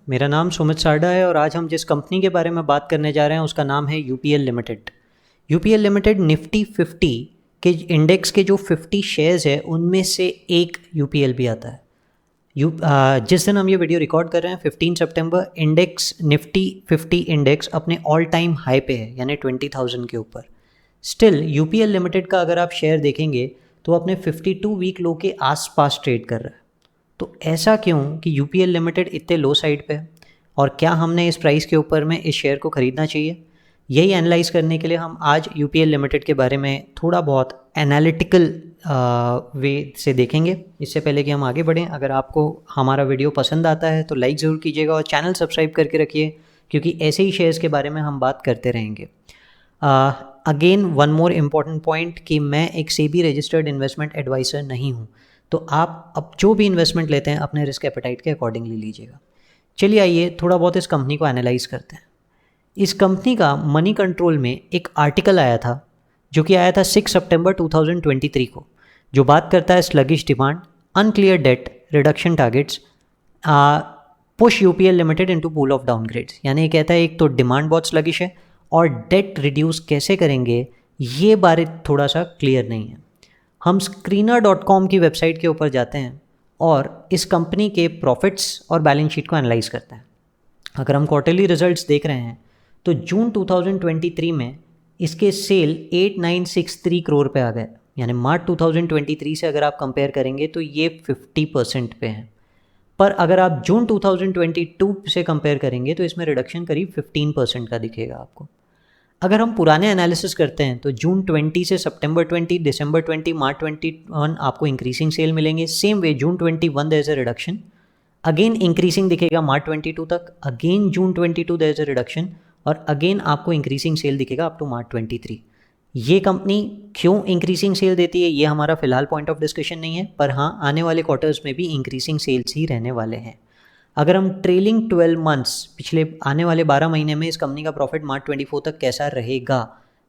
मेरा नाम सुमित सारडा है और आज हम जिस कंपनी के बारे में बात करने जा रहे हैं उसका नाम है UPL limited. UPL limited Nifty 50 के इंडेक्स के जो 50 शेयर्स है उनमें से एक यूपीएल भी आता है। जिस दिन हम ये वीडियो रिकॉर्ड कर रहे हैं 15 सितंबर, इंडेक्स निफ्टी 50 इंडेक्स अपने ऑल टाइम हाई पे है, यानी 20,000 के ऊपर। स्टिल यूपीएल लिमिटेड का अगर आप शेयर देखेंगे तो अपने 52 वीक लो के आसपास ट्रेड कर रहा है। तो ऐसा क्यों कि यूपीएल लिमिटेड इतने लो साइड पे है और क्या हमने इस प्राइस के ऊपर में इस शेयर को ख़रीदना चाहिए? यही एनालाइज करने के लिए हम आज यूपीएल लिमिटेड के बारे में थोड़ा बहुत एनालिटिकल वे से देखेंगे। इससे पहले कि हम आगे बढ़ें, अगर आपको हमारा वीडियो पसंद आता है तो लाइक ज़रूर कीजिएगा और चैनल सब्सक्राइब करके रखिए, क्योंकि ऐसे ही शेयर्स के बारे में हम बात करते रहेंगे। Again one more important point कि मैं एक सेबी रजिस्टर्ड इन्वेस्टमेंट एडवाइज़र नहीं हूँ, तो आप अब जो भी इन्वेस्टमेंट लेते हैं अपने रिस्क एपेटाइट के अकॉर्डिंगली लीजिएगा। चलिए आइए थोड़ा बहुत इस कंपनी को एनालाइज करते हैं। इस कंपनी का मनी कंट्रोल में एक आर्टिकल आया था जो कि आया था 6 सितंबर 2023 को, जो बात करता है sluggish demand, unclear debt, reduction targets, push UPL limited into pool of downgrades. यानी ये कहता है एक तो डिमांड बहुत स्लगिश है और डेट रिड्यूस कैसे करेंगे ये बारे थोड़ा सा क्लियर नहीं है। हम screener.com की वेबसाइट के ऊपर जाते हैं और इस कंपनी के प्रॉफिट्स और बैलेंस शीट को एनालाइज करते हैं। अगर हम क्वार्टरली रिजल्ट्स देख रहे हैं तो जून 2023 में इसके सेल 8963 करोड़ पे आ गए, यानी मार्च 2023 से अगर आप कंपेयर करेंगे तो ये 50% पे हैं। पर अगर आप जून 2022 से कंपेयर करेंगे तो इसमें रिडक्शन करीब 15% का दिखेगा आपको। अगर हम पुराने एनालिसिस करते हैं तो जून 20 से सितंबर 20, दिसंबर 20, मार्च 21 आपको इंक्रीजिंग सेल मिलेंगे। Same way June 21 there is a reduction, again increasing दिखेगा मार्च 22 तक, again June 22 there is a reduction और अगेन आपको इंक्रीजिंग सेल दिखेगा अप टू मार्च 23। ये कंपनी क्यों इंक्रीजिंग सेल देती है ये हमारा फिलहाल पॉइंट ऑफ डिस्कशन नहीं है, पर हाँ आने वाले क्वार्टर्स में भी इंक्रीजिंग सेल्स ही रहने वाले हैं। अगर हम ट्रेलिंग 12 मंथ्स, पिछले आने वाले 12 महीने में इस कंपनी का प्रॉफिट मार्च 24 तक कैसा रहेगा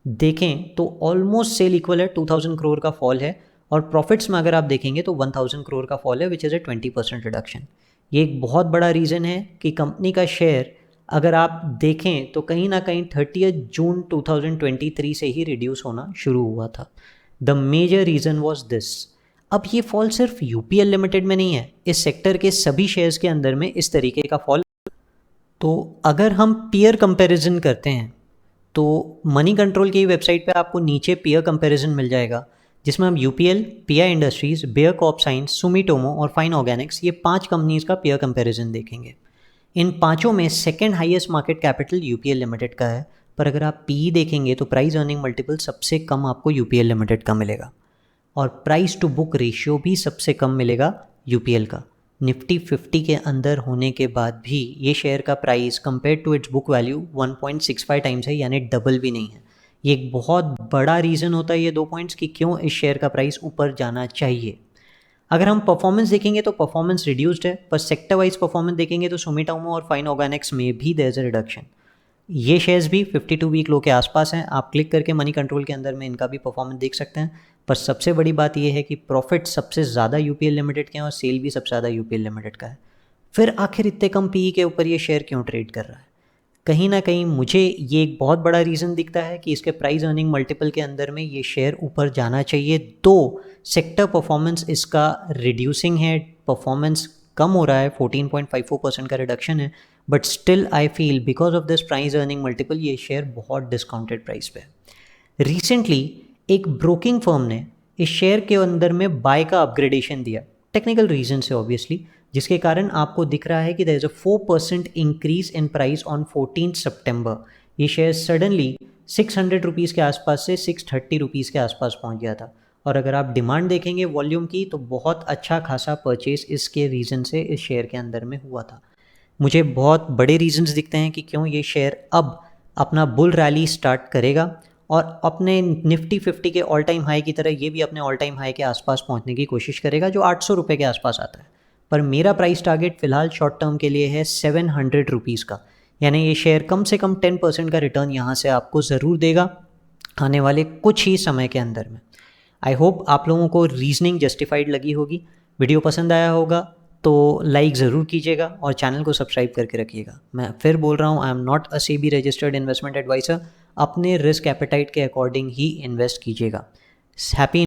देखें तो ऑलमोस्ट सेल इक्वल है, 2000 करोड़ का फॉल है, और प्रॉफिट्स में अगर आप देखेंगे तो 1000 करोड़ का फॉल है, विच इज़ ए 20% रिडक्शन। ये एक बहुत बड़ा रीज़न है कि कंपनी का शेयर अगर आप देखें तो कहीं ना कहीं 30 जून 2023 से ही रिड्यूस होना शुरू हुआ था। The major reason was this. अब ये फॉल सिर्फ यूपीएल लिमिटेड में नहीं है, इस सेक्टर के सभी शेयर्स के अंदर में इस तरीके का फॉल। तो अगर हम पीयर कंपैरिजन करते हैं तो मनी कंट्रोल की वेबसाइट पे आपको नीचे पीयर कंपैरिजन मिल जाएगा, जिसमें हम UPL, PI Industries, Bayer Crop Science, Sumitomo और फाइन ऑर्गेनिक्स, ये 5 कंपनीज का पीयर कंपैरिजन देखेंगे। इन पाँचों में second highest market capital UPL limited का है, पर अगर आप पीई देखेंगे तो प्राइस अर्निंग मल्टीपल सबसे कम आपको यूपीएल लिमिटेड का मिलेगा और प्राइस टू बुक रेशियो भी सबसे कम मिलेगा यूपीएल का। निफ्टी 50 के अंदर होने के बाद भी ये शेयर का price compare to its book value 1.65 times है, यानी डबल भी नहीं है। ये एक बहुत बड़ा रीज़न होता है ये 2 पॉइंट्स कि क्यों इस शेयर का प्राइस ऊपर जाना चाहिए। अगर हम परफॉर्मेंस देखेंगे तो परफॉर्मेंस रिड्यूस्ड है, पर सेक्टर वाइज परफॉर्मेंस देखेंगे तो सुमिटोमो और फाइन ऑर्गेनिक्स में भी देयर इज अ रिडक्शन। ये शेयर्स भी 52 वीक लो के आसपास हैं, आप क्लिक करके मनी कंट्रोल के अंदर में इनका भी परफॉर्मेंस देख सकते हैं। पर सबसे बड़ी बात यह है कि प्रॉफिट सबसे ज़्यादा यूपीएल लिमिटेड के हैं और सेल भी सबसे ज़्यादा यूपीएल लिमिटेड का है। फिर आखिर इतने कम पीई के ऊपर ये शेयर क्यों ट्रेड कर रहा है? कहीं ना कहीं मुझे ये एक बहुत बड़ा रीज़न दिखता है कि इसके प्राइस अर्निंग मल्टीपल के अंदर में ये शेयर ऊपर जाना चाहिए। तो सेक्टर परफॉर्मेंस इसका रिड्यूसिंग है, परफॉर्मेंस कम हो रहा है, 14.54% का रिडक्शन है, but still I feel because of this price earning multiple ये शेयर बहुत डिस्काउंटेड प्राइस पे है। रिसेंटली एक ब्रोकिंग फर्म ने इस शेयर के अंदर में बाय का अपग्रेडेशन दिया, टेक्निकल रीजन से ऑब्वियसली, जिसके कारण आपको दिख रहा है कि there is a 4% increase in price on 14 सितंबर। ये शेयर सडनली 600 रुपीज़ के आसपास से 630 रुपीज़ के आसपास पहुंच गया था। और अगर आप डिमांड देखेंगे वॉल्यूम की तो बहुत अच्छा खासा परचेज इसके रीज़न से इस शेयर के अंदर में हुआ था। मुझे बहुत बड़े रीजंस दिखते हैं कि क्यों ये शेयर अब अपना बुल रैली स्टार्ट करेगा और अपने निफ्टी 50 के ऑल टाइम हाई की तरह ये भी अपने ऑल टाइम हाई के आसपास पहुंचने की कोशिश करेगा, जो 800 रुपये के आसपास आता है। पर मेरा प्राइस टारगेट फ़िलहाल शॉर्ट टर्म के लिए है 700 रुपीज़ का, यानी ये शेयर कम से कम 10% का रिटर्न यहाँ से आपको ज़रूर देगा आने वाले कुछ ही समय के अंदर में। आई होप आप लोगों को रीजनिंग जस्टिफाइड लगी होगी, वीडियो पसंद आया होगा तो लाइक ज़रूर कीजिएगा और चैनल को सब्सक्राइब करके रखिएगा। मैं फिर बोल रहा हूँ, I am not a SEBI registered investment adviser. अपने रिस्क एपेटाइट के अकॉर्डिंग ही इन्वेस्ट कीजिएगा। हैप्पी